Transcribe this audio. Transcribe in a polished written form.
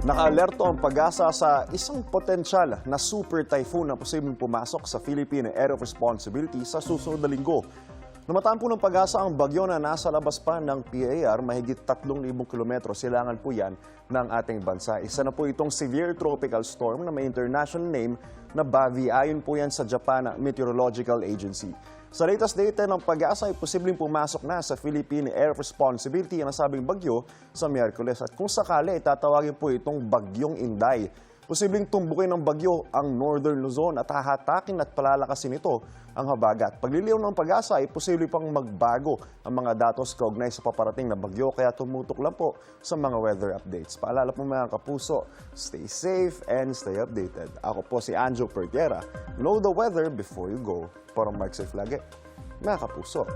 Naka-alerto ang pag-asa sa isang potensyal na super typhoon na posibleng pumasok sa Philippine Area of Responsibility sa susunod na linggo. Namataan po ng pag-asa ang bagyo na nasa labas pa ng PAR, mahigit 3,000 kilometro silangan po yan ng ating bansa. Isa na po itong severe tropical storm na may international name na Bavi, ayon po yan sa Japan Meteorological Agency. Sa latest data ng pag-asa ay posibleng pumasok na sa Philippine Area of Responsibility ang nasabing bagyo sa Miyerkules. At kung sakali, tatawagin po itong Bagyong Inday. Posibleng tumbukin ng bagyo ang Northern Luzon at hahatakin at palalakasin ito ang habagat. Pagliliw ng pag-asa ay posible pang magbago ang mga datos kaugnay sa paparating na bagyo, kaya tumutok lang po sa mga weather updates. Paalala po mga kapuso, stay safe and stay updated. Ako po si Anjo Perguera. Know the weather before you go. Para Mark Safe lagi, mga kapuso.